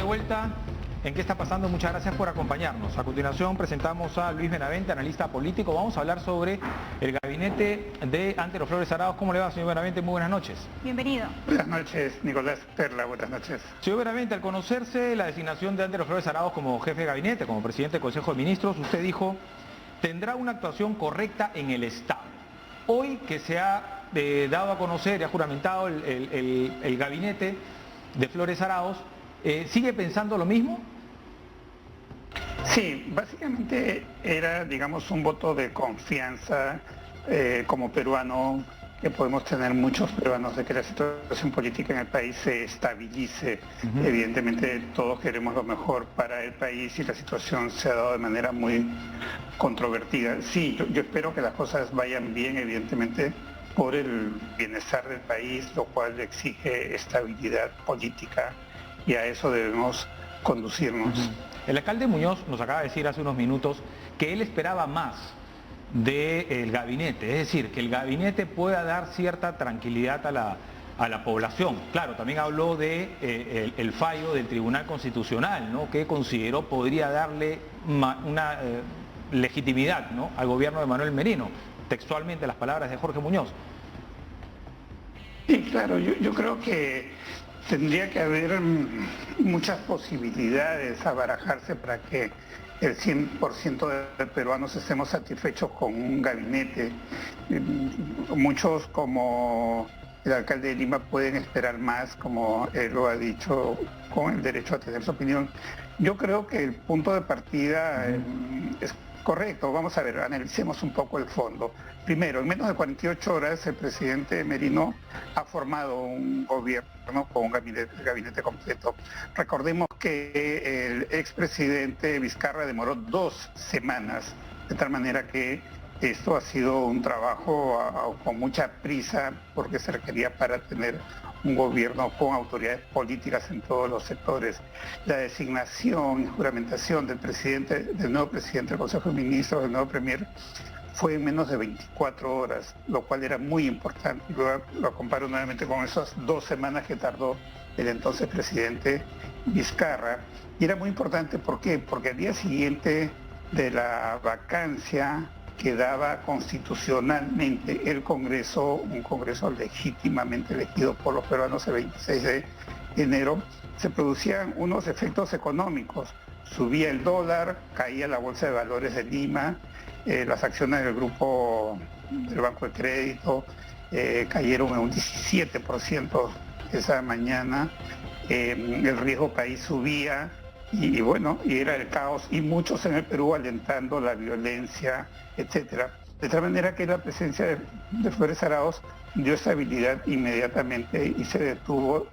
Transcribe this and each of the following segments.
vuelta en ¿Qué está pasando? Muchas gracias por acompañarnos. A continuación presentamos a Luis Benavente, analista político. Vamos a hablar sobre el gabinete de Antero Flores Arauz. ¿Cómo le va, señor Benavente? Muy buenas noches. Bienvenido. Buenas noches, Nicolás Perla, buenas noches. Señor Benavente, al conocerse la designación de Antero Flores Arauz como jefe de gabinete, como presidente del Consejo de Ministros, usted dijo, tendrá una actuación correcta en el Estado. Hoy que se ha dado a conocer y ha juramentado el gabinete de Flores Arauz, ¿sigue pensando lo mismo? Sí, básicamente era, digamos, un voto de confianza como peruano, que podemos tener muchos peruanos, de que la situación política en el país se estabilice. Evidentemente todos queremos lo mejor para el país y la situación se ha dado de manera muy controvertida. Sí, yo espero que las cosas vayan bien, evidentemente, por el bienestar del país, lo cual exige estabilidad política y a eso debemos conducirnos. El alcalde Muñoz nos acaba de decir hace unos minutos que él esperaba más del gabinete, es decir, que el gabinete pueda dar cierta tranquilidad a la población. Claro, también habló de el fallo del Tribunal Constitucional, ¿no?, que consideró podría darle una legitimidad, ¿no?, al gobierno de Manuel Merino. Textualmente las palabras de Jorge Muñoz. Sí, claro, yo creo que tendría que haber muchas posibilidades a barajarse para que el 100% de peruanos estemos satisfechos con un gabinete. Muchos, como el alcalde de Lima, pueden esperar más, como él lo ha dicho, con el derecho a tener su opinión. Yo creo que el punto de partida es correcto. Vamos a ver, analicemos un poco el fondo. Primero, en menos de 48 horas el presidente Merino ha formado un gobierno con un gabinete completo. Recordemos que el expresidente Vizcarra demoró 2 semanas, de tal manera que esto ha sido un trabajo con mucha prisa, porque se requería para tener un gobierno con autoridades políticas en todos los sectores. La designación y juramentación del nuevo presidente del Consejo de Ministros, del nuevo premier, fue en menos de 24 horas, lo cual era muy importante. Lo comparo nuevamente con esas 2 semanas que tardó el entonces presidente Vizcarra. Y era muy importante, ¿por qué? Porque al día siguiente de la vacancia quedaba constitucionalmente el Congreso, un Congreso legítimamente elegido por los peruanos el 26 de enero, se producían unos efectos económicos. Subía el dólar, caía la bolsa de valores de Lima, las acciones del grupo del Banco de Crédito cayeron en un 17% esa mañana, el riesgo país subía y bueno, y era el caos, y muchos en el Perú alentando la violencia, etcétera. De tal manera que la presencia de Flores Arauz dio estabilidad inmediatamente y se detuvo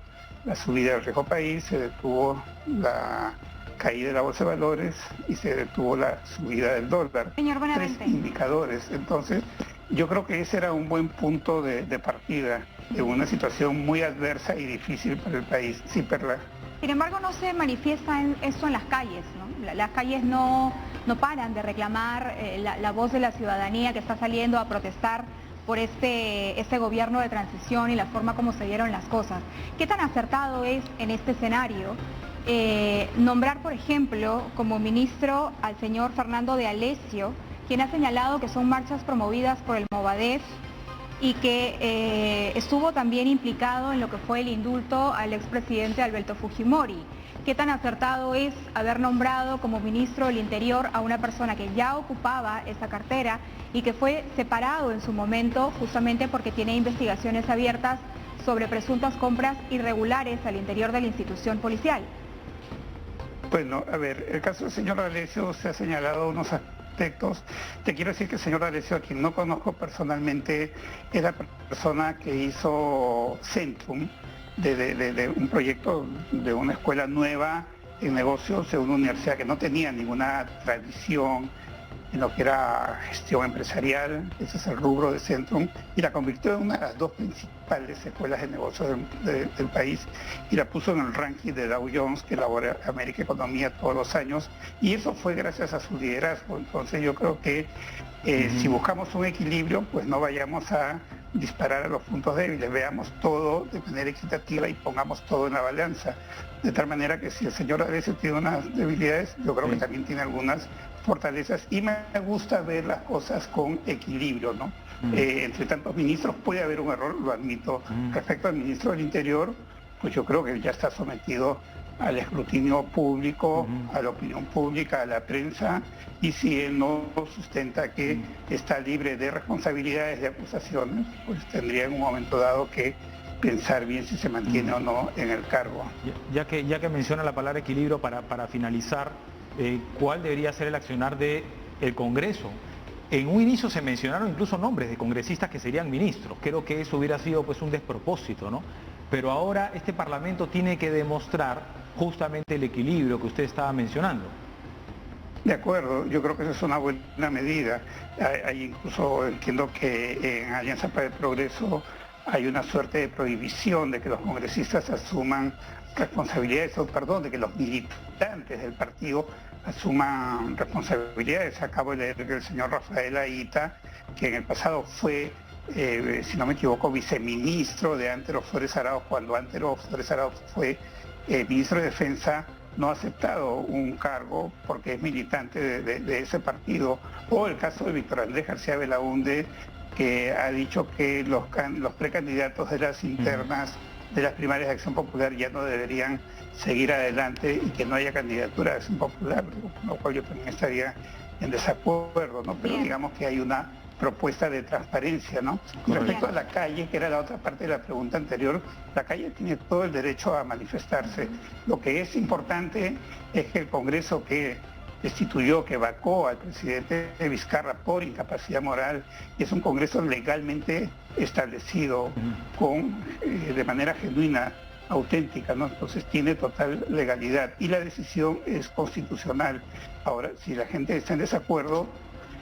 la subida del riesgo país, se detuvo la caída de la bolsa de valores y se detuvo la subida del dólar. Señor Benavente. 3 indicadores. Entonces, yo creo que ese era un buen punto de partida de una situación muy adversa y difícil para el país. Sí, Perla. Sin embargo, no se manifiesta eso en las calles, ¿no? Las calles no paran de reclamar la voz de la ciudadanía que está saliendo a protestar por este gobierno de transición y la forma como se dieron las cosas. ¿Qué tan acertado es en este escenario nombrar, por ejemplo, como ministro al señor Fernando de Alessio, quien ha señalado que son marchas promovidas por el Movadef y que estuvo también implicado en lo que fue el indulto al expresidente Alberto Fujimori? ¿Qué tan acertado es haber nombrado como ministro del Interior a una persona que ya ocupaba esa cartera y que fue separado en su momento justamente porque tiene investigaciones abiertas sobre presuntas compras irregulares al interior de la institución policial? Bueno, a ver, el caso del señor Alessio se ha señalado unos aspectos. Te quiero decir que el señor Alessio, a quien no conozco personalmente, es la persona que hizo Centrum, de un proyecto de una escuela nueva en negocios de una universidad que no tenía ninguna tradición en lo que era gestión empresarial. Ese es el rubro de Centrum, y la convirtió en una de las 2 principales escuelas de negocios del país, y la puso en el ranking de Dow Jones, que elabora América Economía todos los años, y eso fue gracias a su liderazgo. Entonces yo creo que si buscamos un equilibrio, pues no vayamos a disparar a los puntos débiles, veamos todo de manera equitativa y pongamos todo en la balanza. De tal manera que si el señor a veces tiene unas debilidades, yo creo que también tiene algunas fortalezas, y me gusta ver las cosas con equilibrio, ¿no? Entre tantos ministros puede haber un error, lo admito. Respecto al ministro del Interior, pues yo creo que ya está sometido al escrutinio público, a la opinión pública, a la prensa, y si él no sustenta que está libre de responsabilidades, de acusaciones, pues tendría en un momento dado que pensar bien si se mantiene o no en el cargo. Ya que menciona la palabra equilibrio, para finalizar, ¿cuál debería ser el accionar del Congreso? En un inicio se mencionaron incluso nombres de congresistas que serían ministros. Creo que eso hubiera sido pues un despropósito, ¿no? Pero ahora este Parlamento tiene que demostrar justamente el equilibrio que usted estaba mencionando. De acuerdo, yo creo que esa es una buena medida. Hay incluso, entiendo que en Alianza para el Progreso hay una suerte de prohibición de que los congresistas asuman responsabilidades, de que los militantes del partido asuman responsabilidades. Acabo de leer que el señor Rafael Aita, que en el pasado fue, si no me equivoco, viceministro de Antero Flores Arauz, cuando Antero Flores Arauz fue ministro de Defensa, no ha aceptado un cargo porque es militante de ese partido. O el caso de Víctor Andrés García Belaúnde, que ha dicho que los precandidatos de las internas de las primarias de Acción Popular ya no deberían seguir adelante y que no haya candidatura de Acción Popular, con lo cual yo también estaría en desacuerdo, ¿no? Pero digamos que hay una propuesta de transparencia, ¿no? Respecto a la calle, que era la otra parte de la pregunta anterior, la calle tiene todo el derecho a manifestarse. Lo que es importante es que el Congreso que destituyó, que vacó al presidente Vizcarra por incapacidad moral, es un Congreso legalmente establecido, de manera genuina, auténtica, ¿no? Entonces tiene total legalidad y la decisión es constitucional. Ahora, si la gente está en desacuerdo,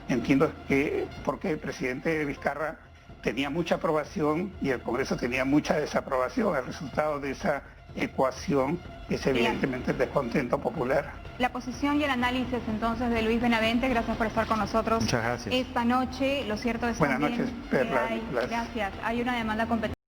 entiendo que porque el presidente Vizcarra tenía mucha aprobación y el Congreso tenía mucha desaprobación. El resultado de esa ecuación es evidentemente el descontento popular. La posición y el análisis entonces de Luis Benavente, gracias por estar con nosotros. Muchas gracias. Esta noche. Lo cierto es Buenas también noches, que gracias, hay una demanda competitiva.